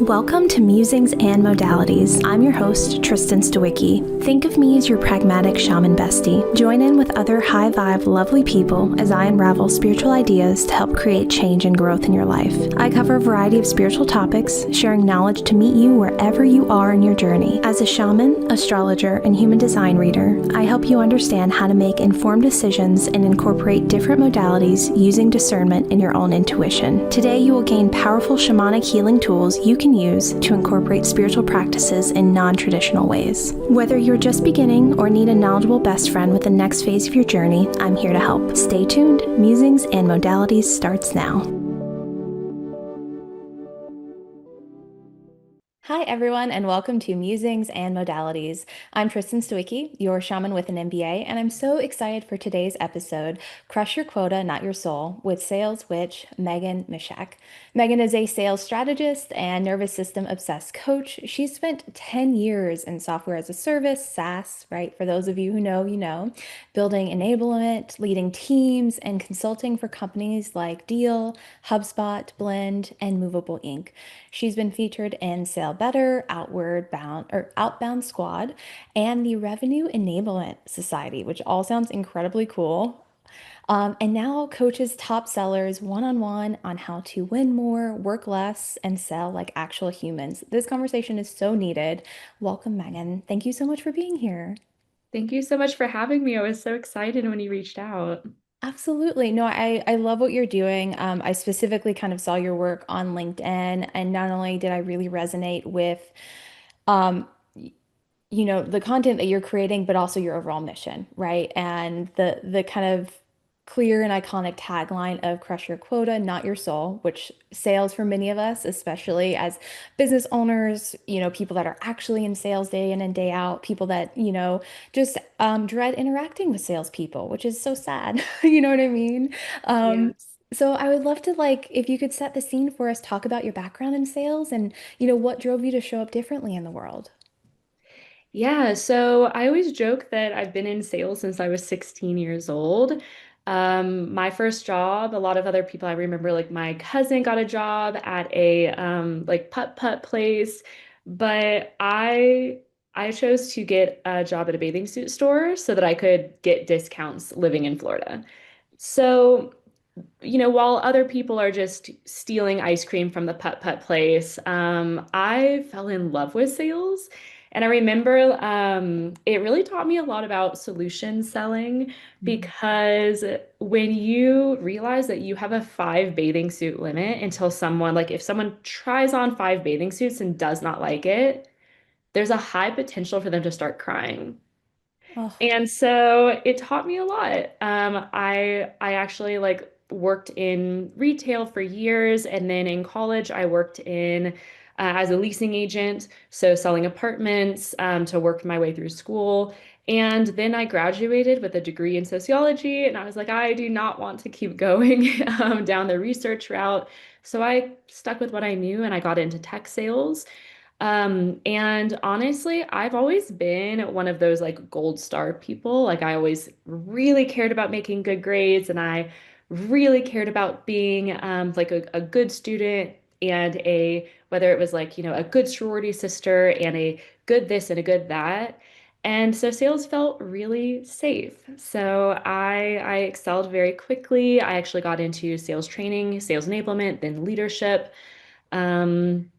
Welcome to Musings and Modalities. I'm your host, Tristen Stawicki. Think of me as your pragmatic shaman bestie. Join in with other high vibe, lovely people as I unravel spiritual ideas to help create change and growth in your life. I cover a variety of spiritual topics, sharing knowledge to meet you wherever you are in your journey. As a shaman, astrologer, and human design reader, I help you understand how to make informed decisions and incorporate different modalities using discernment and your own intuition. Today, you will gain powerful shamanic healing tools you can use to incorporate spiritual practices in non-traditional ways. Whether you're just beginning or need a knowledgeable best friend with the next phase of your journey, I'm here to help. Stay tuned. Musings and Modalities starts now. Hi, everyone, and welcome to Musings and Modalities. I'm Tristen Stawicki, your shaman with an MBA, and I'm so excited for today's episode, Crush Your Quota, Not Your Soul, with sales witch Meghann Misiak. Meghann is a sales strategist and nervous system obsessed coach. She's spent 10 years in software as a service, SaaS, right? For those of you who know, you know, building enablement, leading teams, and consulting for companies like Deal, HubSpot, Blend, and Movable Inc. She's been featured in Sale Better, Outward Bound or Outbound Squad, and the Revenue Enablement Society, which all sounds incredibly cool. And now coaches top sellers one-on-one on how to win more, work less, and sell like actual humans. This conversation is so needed. Welcome, Meghann. Thank you so much for being here. Thank you so much for having me. I was so excited when you reached out. Absolutely. No, I love what you're doing. I specifically kind of saw your work on LinkedIn, and not only did I really resonate with um, the content that you're creating, but also your overall mission, right? And the kind of clear and iconic tagline of crush your quota, not your soul, which sales for many of us, especially as business owners, people that are actually in sales day in and day out, people that, just dread interacting with salespeople, which is so sad. You know what I mean? Um, Yes. so I would love to if you could set the scene for us, talk about your background in sales and, what drove you to show up differently in the world. Yeah, so I always joke that I've been in sales since I was 16 years old. My first job, a lot of other people I remember, like my cousin got a job at a like putt-putt place, but I chose to get a job at a bathing suit store so that I could get discounts living in Florida. So while other people are just stealing ice cream from the putt-putt place, I fell in love with sales. And I remember it really taught me a lot about solution selling because when you realize that you have a 5 bathing suit limit until someone, like if someone tries on 5 bathing suits and does not like it, there's a high potential for them to start crying. Oh. And so it taught me a lot. I actually like worked in retail for years, and then in college I worked in as a leasing agent, so selling apartments to work my way through school. And then I graduated with a degree in sociology, and I was like, I do not want to keep going down the research route. So I stuck with what I knew, and I got into tech sales. And honestly, I've always been one of those like gold star people. Like I always really cared about making good grades and I really cared about being like a good student and whether it was like, a good sorority sister and a good this and a good that. And so sales felt really safe. So I excelled very quickly. I actually got into sales training, sales enablement, then leadership. Um,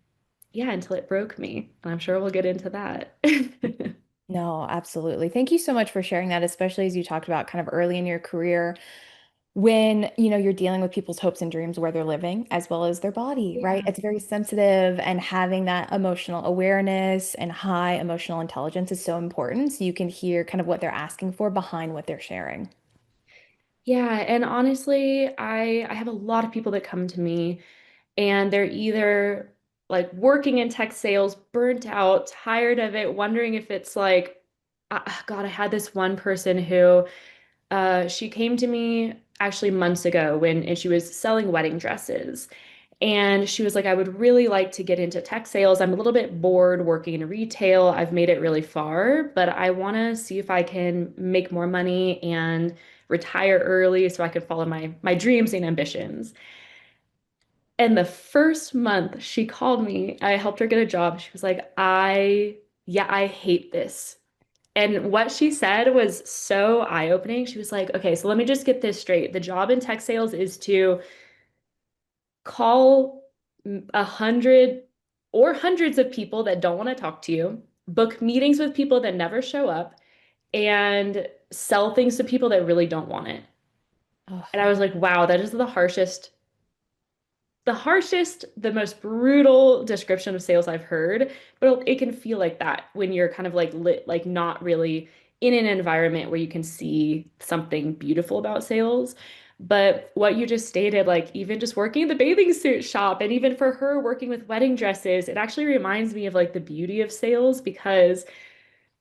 yeah, until it broke me. And I'm sure we'll get into that. No, absolutely. Thank you so much for sharing that, especially as you talked about kind of early in your career when, you're dealing with people's hopes and dreams where they're living as well as their body, right? Yeah. It's very sensitive and having that emotional awareness and high emotional intelligence is so important. So you can hear kind of what they're asking for behind what they're sharing. Yeah, and honestly, I have a lot of people that come to me and they're either like working in tech sales, burnt out, tired of it, wondering if it's like, God, I had this one person who she came to me actually months ago and she was selling wedding dresses. And she was like, I would really like to get into tech sales. I'm a little bit bored working in retail. I've made it really far, but I want to see if I can make more money and retire early so I could follow my dreams and ambitions. And the first month she called me, I helped her get a job. She was like, yeah, I hate this. And what she said was so eye-opening. She was like, okay, so let me just get this straight. The job in tech sales is to call 100 or hundreds of people that don't want to talk to you, book meetings with people that never show up, and sell things to people that really don't want it. Oh, And I was like, wow, that is the most brutal description of sales I've heard, but it can feel like that when you're kind of like lit, like not really in an environment where you can see something beautiful about sales. But what you just stated, like even just working in the bathing suit shop, and even for her working with wedding dresses, it actually reminds me of like the beauty of sales because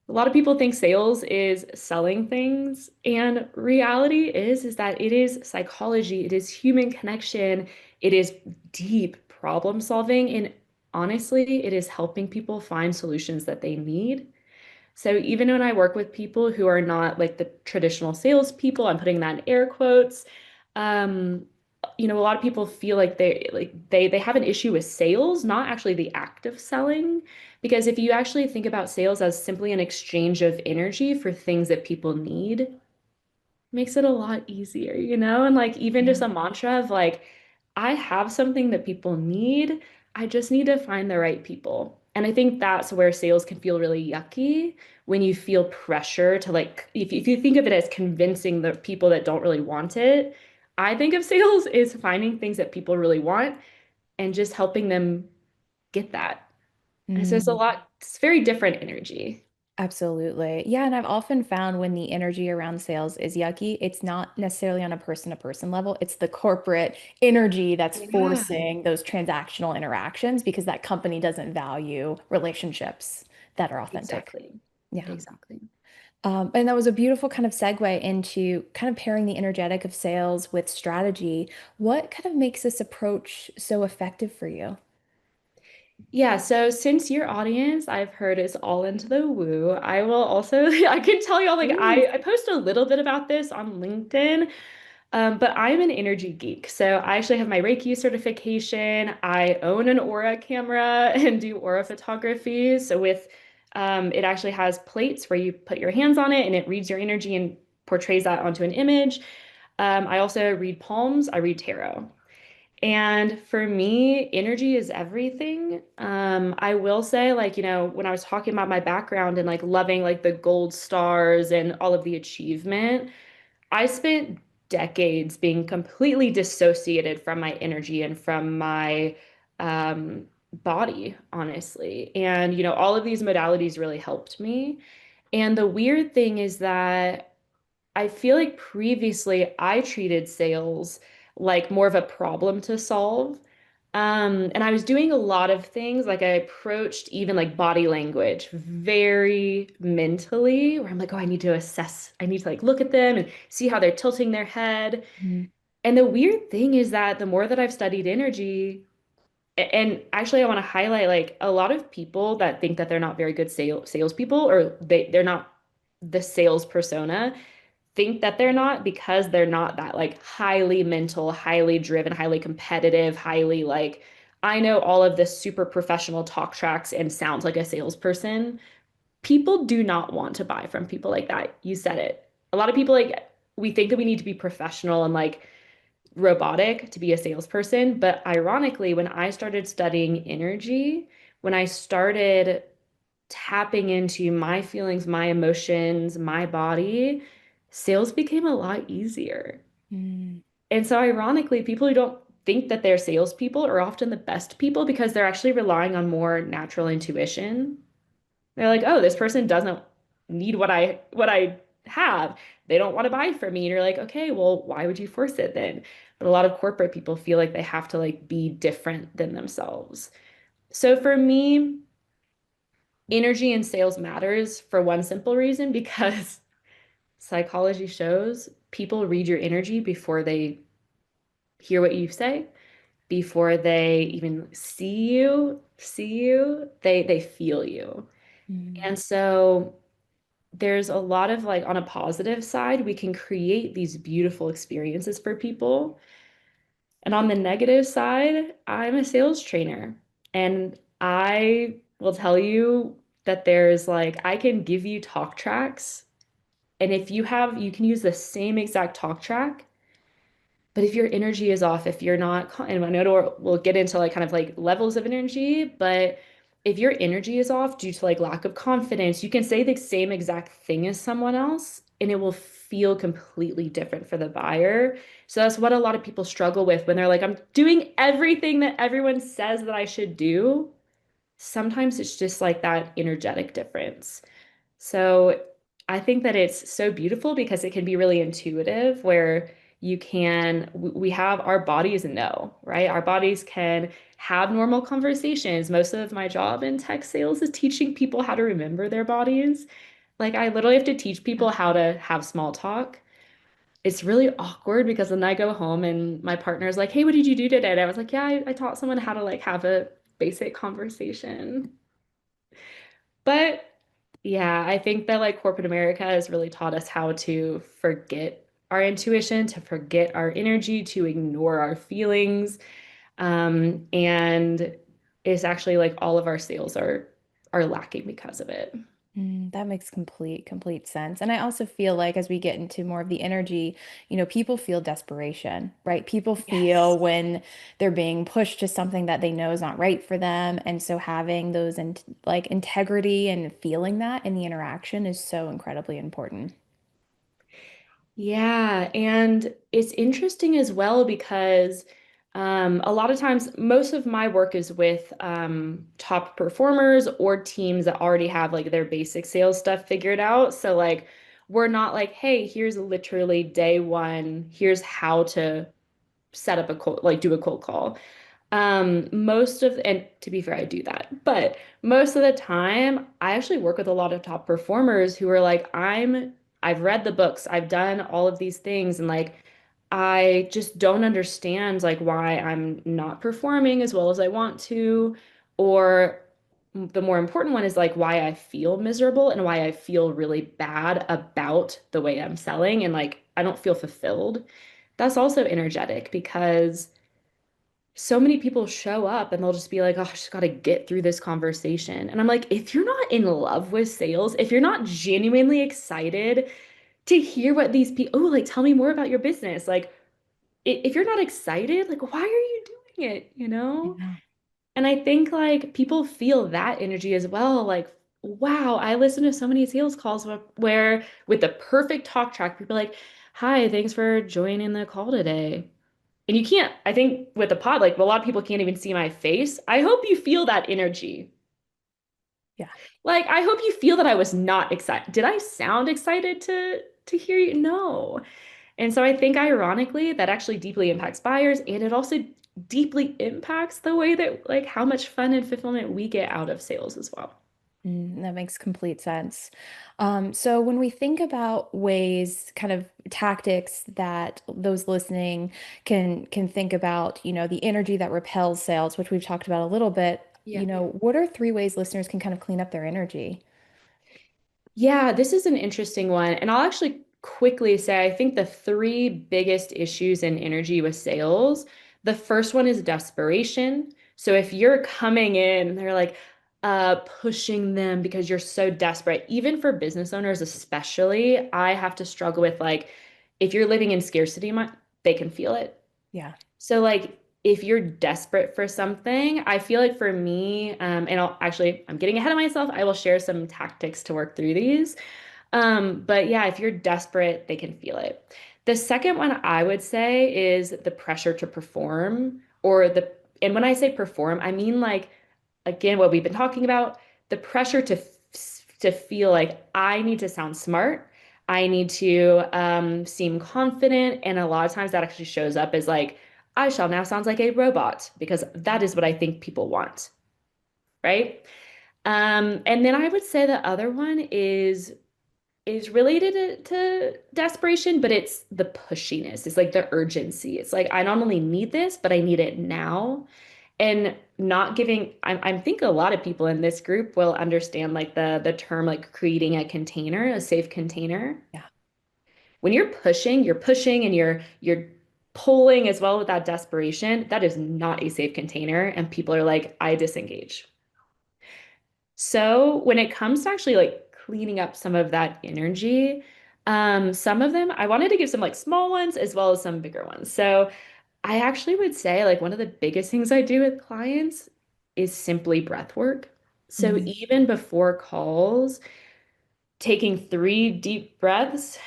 a lot of people think sales is selling things, and reality is that it is psychology, it is human connection, it is deep problem solving, and honestly, it is helping people find solutions that they need. So even when I work with people who are not like the traditional salespeople, I'm putting that in air quotes. Um, a lot of people feel like they have an issue with sales, not actually the act of selling. Because if you actually think about sales as simply an exchange of energy for things that people need, makes it a lot easier, you know? And like even just yeah. a mantra of like, I have something that people need. I just need to find the right people. And I think that's where sales can feel really yucky when you feel pressure to like, if you think of it as convincing the people that don't really want it, I think of sales is finding things that people really want and just helping them get that. And so Mm. it's very different energy. Absolutely. Yeah, and I've often found when the energy around sales is yucky, it's not necessarily on a person-to-person level. It's the corporate energy that's Yeah, forcing those transactional interactions because that company doesn't value relationships that are authentic. exactly. Yeah. Exactly. And that was a beautiful kind of segue into kind of pairing the energetic of sales with strategy. What kind of makes this approach so effective for you? Yeah, so since your audience, I've heard is all into the woo, I will also I can tell y'all like Please. I post a little bit about this on LinkedIn, but I'm an energy geek. So I actually have my Reiki certification. I own an Aura camera and do Aura photography. So it actually has plates where you put your hands on it and it reads your energy and portrays that onto an image. I also read palms. I read tarot. And for me, energy is everything. I will say, like, when I was talking about my background and like loving like the gold stars and all of the achievement, I spent decades being completely dissociated from my energy and from my body, honestly. And, all of these modalities really helped me. And the weird thing is that I feel like previously I treated sales like more of a problem to solve. And I was doing a lot of things, like I approached even like body language very mentally, where I'm like, oh, I need to like look at them and see how they're tilting their head. Mhm. And the weird thing is that the more that I've studied energy, and actually I want to highlight like a lot of people that think that they're not very good salespeople or they're not the sales persona think that they're not because they're not that like highly mental, highly driven, highly competitive, highly like I know all of this super professional talk tracks and sounds like a salesperson. People do not want to buy from people like that. You said it. A lot of people like we think that we need to be professional and like robotic to be a salesperson, but ironically, when I started studying energy, when I started tapping into my feelings, my emotions, my body, sales became a lot easier. Mm. And so, ironically, people who don't think that they're salespeople are often the best people because they're actually relying on more natural intuition. They're like, oh, this person doesn't need what I have. They don't want to buy from me. And you're like, okay, well, why would you force it then? But a lot of corporate people feel like they have to like be different than themselves. So for me, energy in sales matters for one simple reason because psychology shows people read your energy before they hear what you say, before they even see you, they feel you. Mm. And so there's a lot of like on a positive side, we can create these beautiful experiences for people And on the negative side, I'm a sales trainer. And I will tell you that there's like, I can give you talk tracks. And if you have, you can use the same exact talk track. But if your energy is off, if you're not, and I know we'll get into like kind of like levels of energy, but if your energy is off due to like lack of confidence, you can say the same exact thing as someone else and it will feel completely different for the buyer. So that's what a lot of people struggle with when they're like, I'm doing everything that everyone says that I should do. Sometimes it's just like that energetic difference. So I think that it's so beautiful because it can be really intuitive where we have our bodies know, right? Our bodies can have normal conversations. Most of my job in tech sales is teaching people how to remember their bodies. Like I literally have to teach people how to have small talk. It's really awkward because then I go home and my partner's like, "Hey, what did you do today?" And I was like, "Yeah, I taught someone how to like have a basic conversation." But yeah, I think that like corporate America has really taught us how to forget our intuition, to forget our energy, to ignore our feelings. And it's actually like all of our sales are lacking because of it. That makes complete sense. And I also feel like as we get into more of the energy, people feel desperation, right? People Yes. feel when they're being pushed to something that they know is not right for them. And so having those in like integrity and feeling that in the interaction is so incredibly important. Yeah, and it's interesting as well because a lot of times, most of my work is with top performers or teams that already have like their basic sales stuff figured out. So like, we're not like, hey, here's literally day one, here's how to set up a cold, like do a cold call. And to be fair, I do that, but most of the time, I actually work with a lot of top performers who are like, I've read the books, I've done all of these things, and like, I just don't understand like why I'm not performing as well as I want to, or the more important one is like why I feel miserable and why I feel really bad about the way I'm selling and like I don't feel fulfilled. That's also energetic because so many people show up and they'll just be like, oh, I just got to get through this conversation. And I'm like, if you're not in love with sales, if you're not genuinely excited to hear what these people, oh, like, tell me more about your business. Like, if you're not excited, like, why are you doing it? You know? Yeah. And I think like people feel that energy as well. Like, wow, I listen to so many sales calls where with the perfect talk track, people are like, hi, thanks for joining the call today. And you can't, I think with the pod, like a lot of people can't even see my face. I hope you feel that energy. Yeah. Like, I hope you feel that I was not excited. Did I sound excited to hear you? No. And so I think ironically that actually deeply impacts buyers and it also deeply impacts the way that like how much fun and fulfillment we get out of sales as well. That makes complete sense. So when we think about ways, kind of tactics that those listening can think about, the energy that repels sales, which we've talked about a little bit, Yeah. what are three ways listeners can kind of clean up their energy? Yeah, this is an interesting one. And I'll actually quickly say I think the three biggest issues in energy with sales, the first one is desperation. So if you're coming in, they're like pushing them because you're so desperate, even for business owners especially, I have to struggle with like if you're living in scarcity, they can feel it. Yeah. So like if you're desperate for something, I feel like for me, and I'm getting ahead of myself. I will share some tactics to work through these. But yeah, if you're desperate, they can feel it. The second one I would say is the pressure to perform and when I say perform, I mean like, again, what we've been talking about, the pressure to feel like I need to sound smart. I need to seem confident. And a lot of times that actually shows up as like, I shall now sound like a robot because that is what I think people want, right? And then I would say the other one is related to desperation, but it's the pushiness. It's like the urgency. It's like I not only need this, but I need it now. And not giving, I think a lot of people in this group will understand like the term like creating a container, a safe container. Yeah. When you're pushing and you're pulling as well with that desperation, that is not a safe container. And people are like, I disengage. So when it comes to actually like cleaning up some of that energy, some of them I wanted to give some like small ones as well as some bigger ones. So I actually would say like one of the biggest things I do with clients is simply breath work. So Mhm. even before calls, taking 3 deep breaths,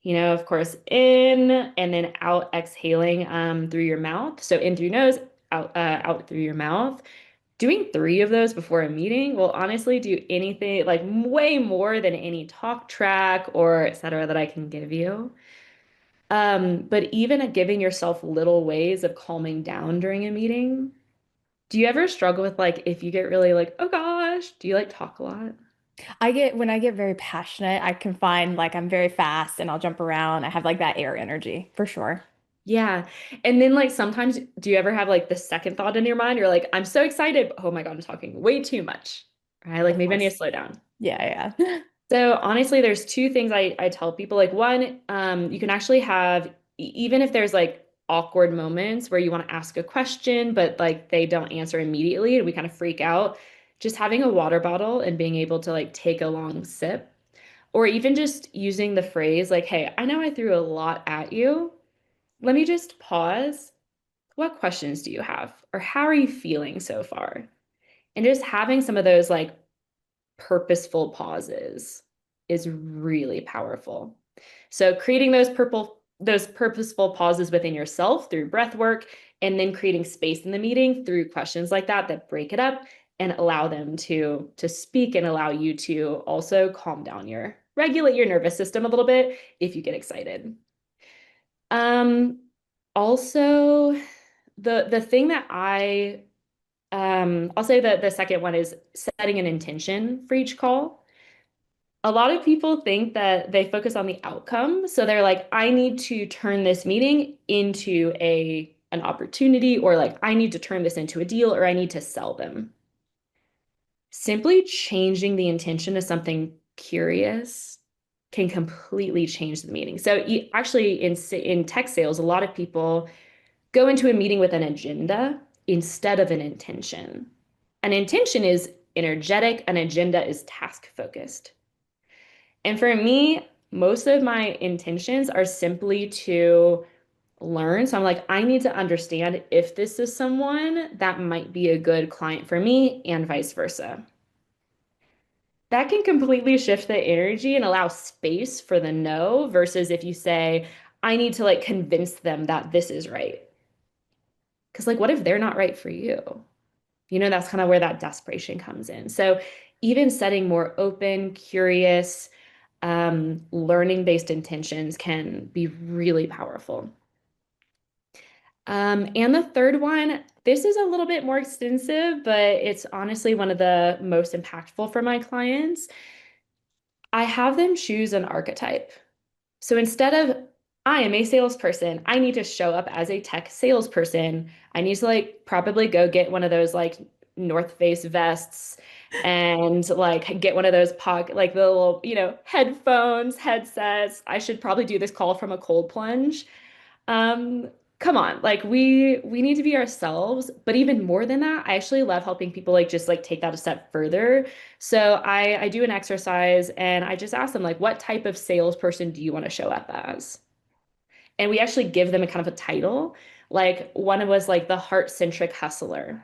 of course, in and then out, exhaling through your mouth. So in through your nose, out through your mouth. Doing 3 of those before a meeting will honestly do anything like way more than any talk track or et cetera that I can give you. But even at giving yourself little ways of calming down during a meeting, do you ever struggle with like if you get really like, oh gosh, do you like talk a lot? When I get very passionate, I can find like I'm very fast and I'll jump around. I have like that air energy for sure. Yeah. And then like sometimes do you ever have like the second thought in your mind? You're like, I'm so excited, but oh my God, I'm talking way too much. Right? Like Of maybe I need course. to slow down. Yeah, yeah. So honestly, there's 2 things I tell people. Like one, you can actually have, even if there's like awkward moments where you want to ask a question, but like they don't answer immediately and we kind of freak out, just having a water bottle and being able to like take a long sip, or even just using the phrase like, hey, I know I threw a lot at you. Let me just pause. What questions do you have? Or how are you feeling so far? And just having some of those like purposeful pauses is really powerful. So creating those purposeful pauses within yourself through breath work and then creating space in the meeting through questions like that break it up and allow them to speak and allow you to also calm down your regulate your nervous system a little bit if you get excited. Um Also the thing that I'll say that the second one is setting an intention for each call. A lot of people think that they focus on the outcome. So they're like, I need to turn this meeting into an opportunity, or like I need to turn this into a deal, or I need to sell them. Simply changing the intention to something curious can completely change the meeting. So actually in tech sales, a lot of people go into a meeting with an agenda instead of an intention. An intention is energetic, an agenda is task focused. And for me, most of my intentions are simply to learn. So I'm like, I need to understand if this is someone that might be a good client for me and vice versa. That can completely shift the energy and allow space for the no versus if you say, I need to like convince them that this is right. Because like, what if they're not right for you? That's kind of where that desperation comes in. So even setting more open, curious, learning-based intentions can be really powerful. And the third one, this is a little bit more extensive, but it's honestly one of the most impactful for my clients. I have them choose an archetype. So instead of, I am a salesperson, I need to show up as a tech salesperson. I need to like probably go get one of those like North Face vests and like get one of those pocket, like the little, headphones, headsets. I should probably do this call from a cold plunge. Um, Come on, like we need to be ourselves, but even more than that, I actually love helping people like just like take that a step further. So I do an exercise and I just ask them like what type of salesperson do you want to show up as? And we actually give them a kind of a title. Like one was like the heart-centric hustler.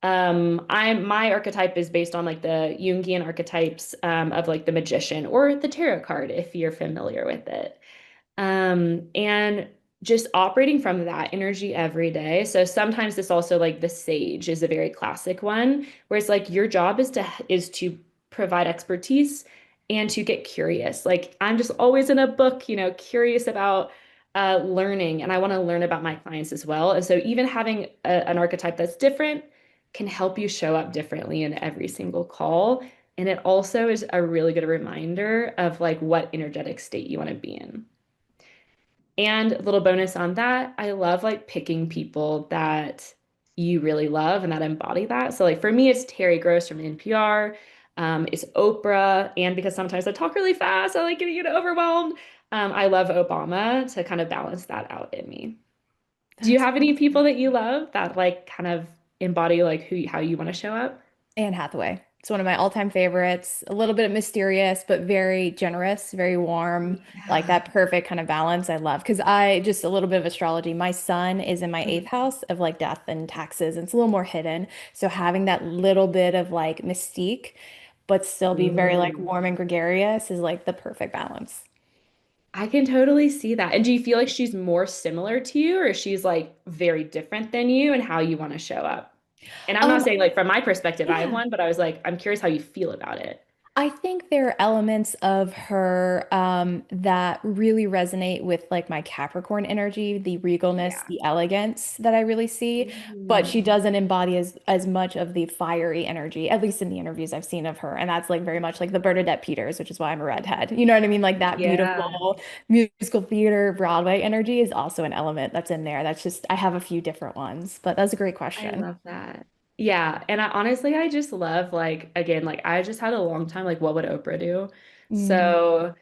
My archetype is based on like the Jungian archetypes of like the magician or the tarot card, if you're familiar with it. And just operating from that energy every day. So sometimes this also like the sage is a very classic one, where it's like your job is to provide expertise and to get curious. Like I'm just always in a book, curious about learning, and I want to learn about my clients as well. And so even having an archetype that's different can help you show up differently in every single call. And it also is a really good reminder of like what energetic state you want to be in. And a little bonus on that, I love like picking people that you really love and that embody that. So like for me, it's Terry Gross from NPR. It's Oprah. And because sometimes I talk really fast, I like getting overwhelmed. I love Obama to kind of balance that out in me. Do you That's have any people that you love that like kind of embody like how you want to show up? Anne Hathaway. It's one of my all-time favorites. A little bit mysterious, but very generous, very warm, like Yeah. that perfect kind of balance I love. Because I just a little bit of astrology. My sun is in my eighth Mhm. house of like death and taxes, and it's a little more hidden. So having that little bit of like mystique, but still be very like Ooh. warm and gregarious is like the perfect balance. I can totally see that. And do you feel like she's more similar to you or she's like very different than you and how you want to show up? And I'm not Um, saying like from my perspective, I have yeah. one, but I was like, I'm curious how you feel about it. I think there are elements of her that really resonate with like my Capricorn energy, the regalness, Yeah. the elegance that I really see. But Mm. she doesn't embody as much of the fiery energy, at least in the interviews I've seen of her. And that's like very much like the Bernadette Peters, which is why I'm a redhead. You know what I mean? Like that Yeah. beautiful musical theater, Broadway energy is also an element that's in there. That's just I have a few different ones, but that's a great I question. love that. Yeah, and I honestly I just love like again like I just had a long time like what would Oprah do? Mm, So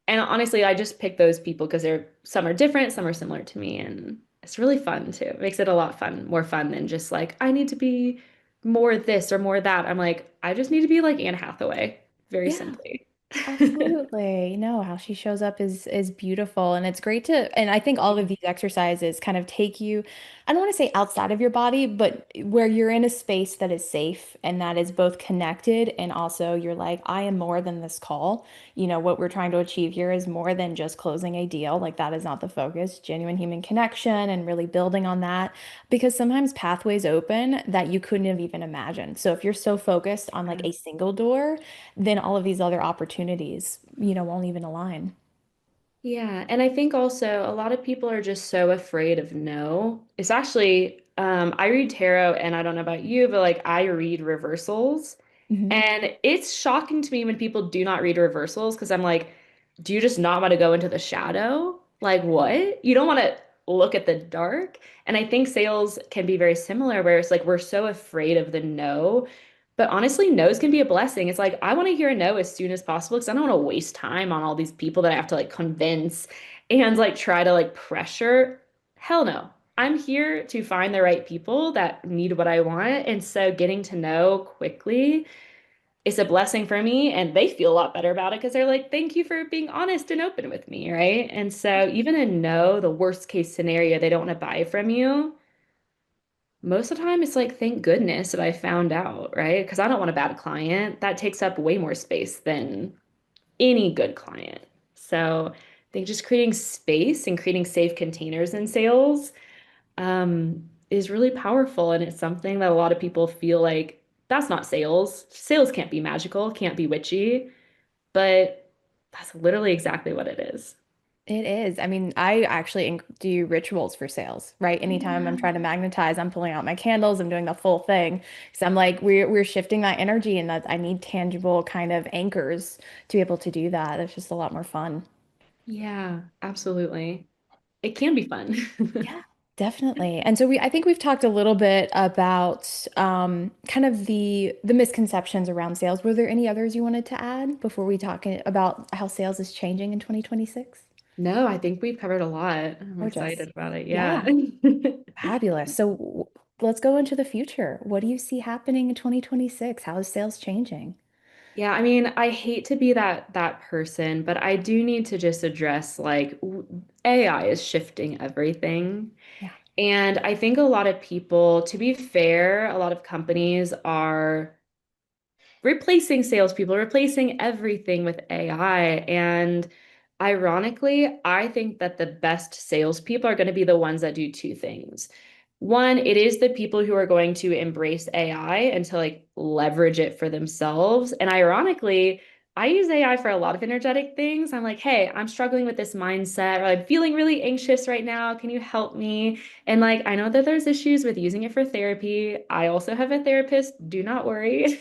and honestly I just picked those people because they're some are different, some are similar to me and it's really fun too. It makes it a lot fun, more fun than just like I need to be more this or more that. I'm like I just need to be like Anne Hathaway, very yeah. simply. Absolutely. No, how she shows up is beautiful and it's great to and I think all of these exercises kind of take you I don't want to say outside of your body, but where you're in a space that is safe and that is both connected and also you're like I am more than this call. You know, what we're trying to achieve here is more than just closing a deal. Like that is not the focus. Genuine human connection and really building on that because sometimes pathways open that you couldn't have even imagined. So if you're so focused on like a single door, then all of these other opportunities, won't even align. Yeah, and I think also a lot of people are just so afraid of no. It's actually, I read tarot, and I don't know about you, but like I read reversals, Hmm. and it's shocking to me when people do not read reversals because I'm like, do you just not want to go into the shadow? Like what? You don't want to look at the dark? And I think sales can be very similar, where it's like we're so afraid of the no. But honestly, no's can be a blessing. It's like I want to hear a no as soon as possible because I don't want to waste time on all these people that I have to like convince and like try to like pressure. Hell no. I'm here to find the right people that need what I want. And so getting to know quickly is a blessing for me. And they feel a lot better about it because they're like, thank you for being honest and open with me. Right. And so even a no, the worst case scenario, they don't want to buy from you. Most of the time, it's like, thank goodness that I found out, right? Because I don't want a bad client. That takes up way more space than any good client. So I think just creating space and creating safe containers in sales is really powerful. And it's something that a lot of people feel like that's not sales. Sales can't be magical, can't be witchy, but that's literally exactly what it is. It is. I mean, I actually do rituals for sales, right? Anytime I'm Yeah. trying to magnetize, I'm pulling out my candles, I'm doing the full thing. Because I'm like, we're shifting that energy and that I need tangible kind of anchors to be able to do that. It's just a lot more fun. Yeah, absolutely. It can be fun. Yeah, definitely. And so I think we've talked a little bit about kind of the misconceptions around sales. Were there any others you wanted to add before we talk about how sales is changing in 2026? No, I think we've covered a lot. I'm Gorgeous. excited about it. Yeah. Yeah, fabulous. So let's go into the future. What do you see happening in 2026? How is sales changing? Yeah, I mean, I hate to be that person, but I do need to just address like AI is shifting everything. Yeah. And I think a lot of people, to be fair, a lot of companies are replacing salespeople, replacing everything with AI. And ironically, I think that the best salespeople are going to be the ones that do two things. One, it is the people who are going to embrace AI and to like leverage it for themselves. And ironically, I use AI for a lot of energetic things. I'm like, hey, I'm struggling with this mindset, or I'm feeling really anxious right now. Can you help me? And like, I know that there's issues with using it for therapy. I also have a therapist. Do not worry.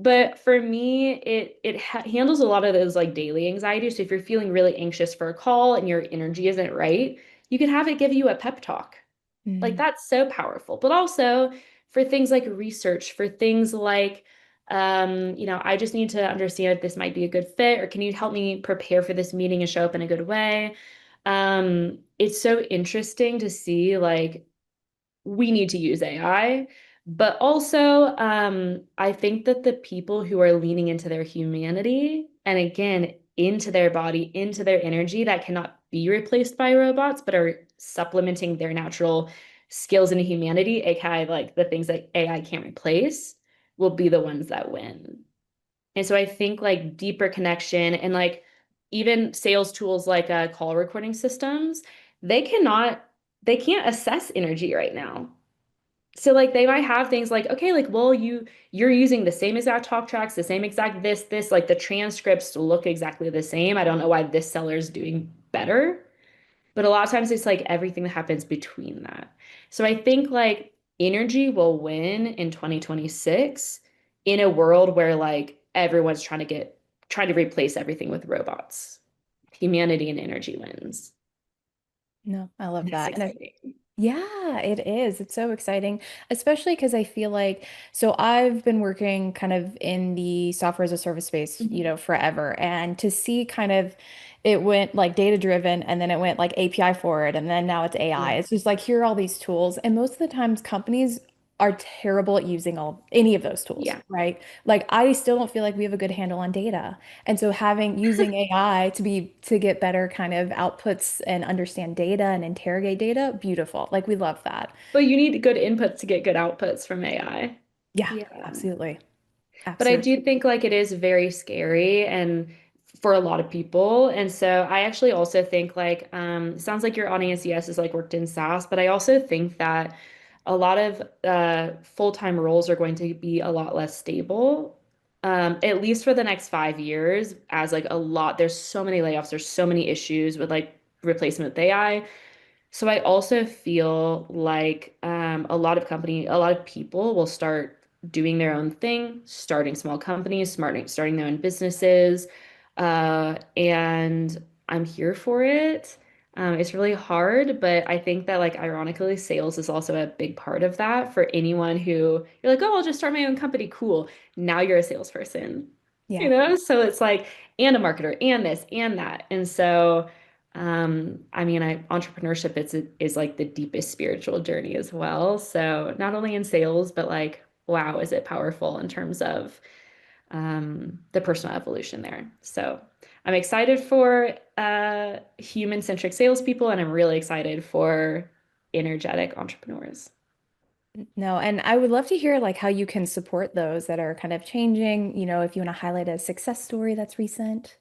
But for me, it ha handles a lot of those like daily anxieties. So if you're feeling really anxious for a call and your energy isn't right, you can have it give you a pep talk. Like Mm, that's so powerful. But also for things like research, for things like I just need to understand if this might be a good fit, or can you help me prepare for this meeting and show up in a good way? It's so interesting to see like we need to use AI, but also I think that the people who are leaning into their humanity and again into their body, into their energy that cannot be replaced by robots, but are supplementing their natural skills and humanity, aka like the things that AI can't replace, will be the ones that win. And so I think like deeper connection and like even sales tools like call recording systems, they cannot, they can't assess energy right now. So like they might have things like, okay, like, well, you're using the same exact talk tracks, the same exact this, like the transcripts look exactly the same. I don't know why this seller's doing better. But a lot of times it's like everything that happens between that. So I think like energy will win in 2026 in a world where like everyone's trying to replace everything with robots. Humanity and energy wins. No, I love That's that. exciting. Yeah, it is. It's so exciting, especially because I feel like, so I've been working kind of in the software as a service space, forever. And to see kind of it went like data driven and then it went like API forward and then now it's AI. Yeah. It's just like here are all these tools. And most of the times companies are terrible at using any of those tools, Yeah. right? Like I still don't feel like we have a good handle on data. And so using AI to get better kind of outputs and understand data and interrogate data, beautiful. Like we love that. But you need good inputs to get good outputs from AI. Yeah, Yeah. absolutely. But I Absolutely. do think like it is very scary and for a lot of people. And so I actually also think like it sounds like your audience, yes, is like worked in SaaS, but I also think that a lot of full-time roles are going to be a lot less stable. At least for the next 5 years, as like there's so many layoffs, there's so many issues with like replacement with AI. So I also feel like a lot of people will start doing their own thing, starting small companies, starting their own businesses, and I'm here for it. It's really hard, but I think that like ironically, sales is also a big part of that for anyone who you're like, oh, I'll just start my own company. Cool. Now you're a salesperson, you Yeah. know? So it's like, and a marketer, and this, and that. And so I mean, entrepreneurship is like the deepest spiritual journey as well. So not only in sales, but like, wow, is it powerful in terms of the personal evolution there. So I'm excited for human-centric salespeople, and I'm really excited for energetic entrepreneurs. No, and I would love to hear like how you can support those that are kind of changing, if you want to highlight a success story that's recent.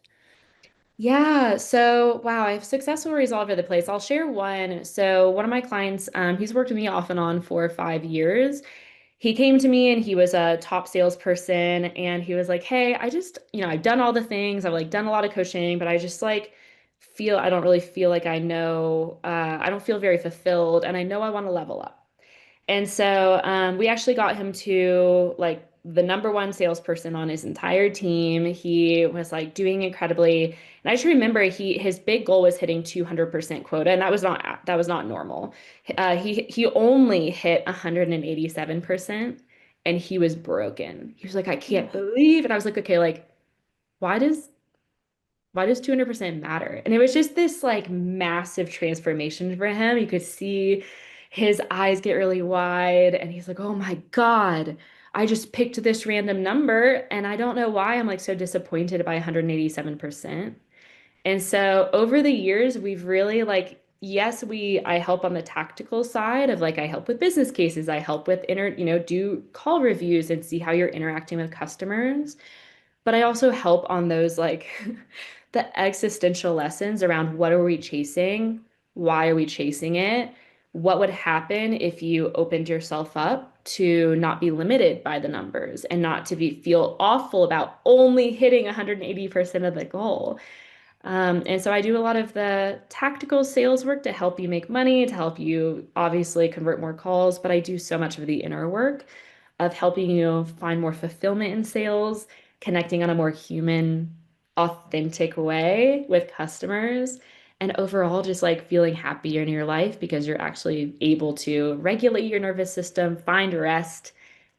Yeah, so wow, I have success stories all over the place. I'll share one. So one of my clients, he's worked with me off and on for 5 years. He came to me and he was a top salesperson and he was like, "Hey, I just, I've done all the things. I've like done a lot of coaching, but I just like I don't really feel like I don't feel very fulfilled and I know I want to level up." And so we actually got him to like the number one salesperson on his entire team. He was like doing incredibly. And I just remember his big goal was hitting 200% quota, and that was not normal. He only hit 187%, and he was broken. He was like, I can't believe. And I was like, okay, like why does why does 200% matter? And it was just this like massive transformation for him. You could see his eyes get really wide and he's like, "Oh my God, I just picked this random number and I don't know why I'm like so disappointed by 187%." And so over the years, we've really like, yes, I help on the tactical side of like I help with business cases, I help with do call reviews and see how you're interacting with customers. But I also help on those like the existential lessons around what are we chasing? Why are we chasing it? What would happen if you opened yourself up to not be limited by the numbers and not to feel awful about only hitting 180% of the goal? And so I do a lot of the tactical sales work to help you make money, to help you obviously convert more calls, but I do so much of the inner work of helping you find more fulfillment in sales, connecting on a more human, authentic way with customers, and overall just like feeling happier in your life because you're actually able to regulate your nervous system, find rest,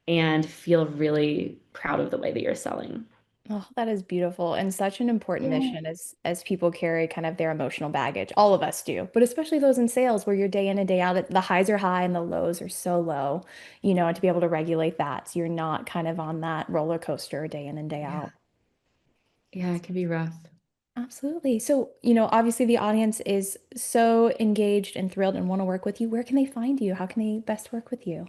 and feel really proud of the way that you're selling. Oh, that is beautiful and such an important Yeah. mission as people carry kind of their emotional baggage. All of us do, but especially those in sales where you're day in and day out, the highs are high and the lows are so low, and to be able to regulate that so you're not kind of on that roller coaster day in and day Yeah. out. Yeah, it can be rough. Absolutely. So, obviously the audience is so engaged and thrilled and want to work with you. Where can they find you? How can they best work with you?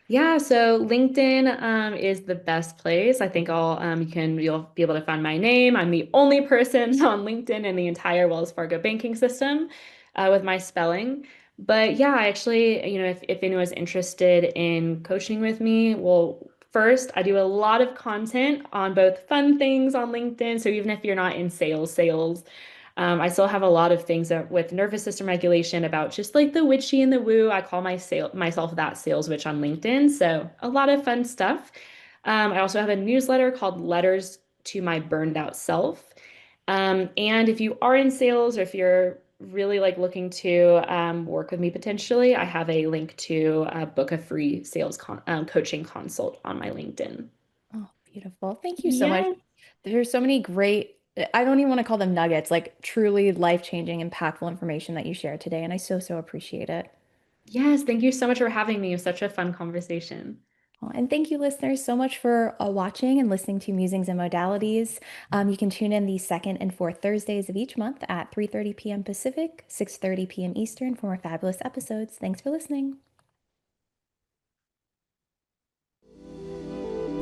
Yeah, so LinkedIn is the best place. I think you'll be able to find my name. I'm the only person on LinkedIn in the entire Wells Fargo banking system with my spelling. But yeah, I actually, if anyone's interested in coaching with me, well, first, I do a lot of content on both fun things on LinkedIn. So even if you're not in sales, I still have a lot of things with nervous system regulation about just like the witchy and the woo. I call myself that sales witch on LinkedIn. So a lot of fun stuff. I also have a newsletter called Letters to My Burned Out Self. And if you are in sales or if you're really like looking to work with me potentially, I have a link to book a free coaching consult on my LinkedIn. Oh, beautiful. Thank you so much. Yeah. There's so many great, I don't even want to call them nuggets, like truly life-changing, impactful information that you shared today. And I so appreciate it. Yes, thank you so much for having me. It was such a fun conversation. And thank you, listeners, so much for watching and listening to Musings and Modalities. You can tune in the second and fourth Thursdays of each month at 3:30 p.m. Pacific, 6:30 p.m. Eastern for more fabulous episodes. Thanks for listening.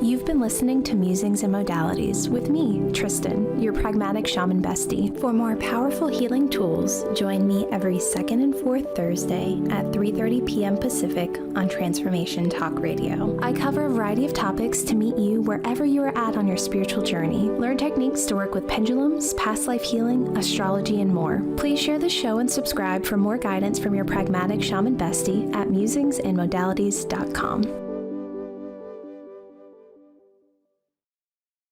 You've been listening to Musings and Modalities with me, Tristen, your pragmatic shaman bestie. For more powerful healing tools, join me every second and fourth Thursday at 3:30 p.m. Pacific on Transformation Talk Radio. I cover a variety of topics to meet you wherever you are at on your spiritual journey. Learn techniques to work with pendulums, past life healing, astrology, and more. Please share the show and subscribe for more guidance from your pragmatic shaman bestie at musingsandmodalities.com.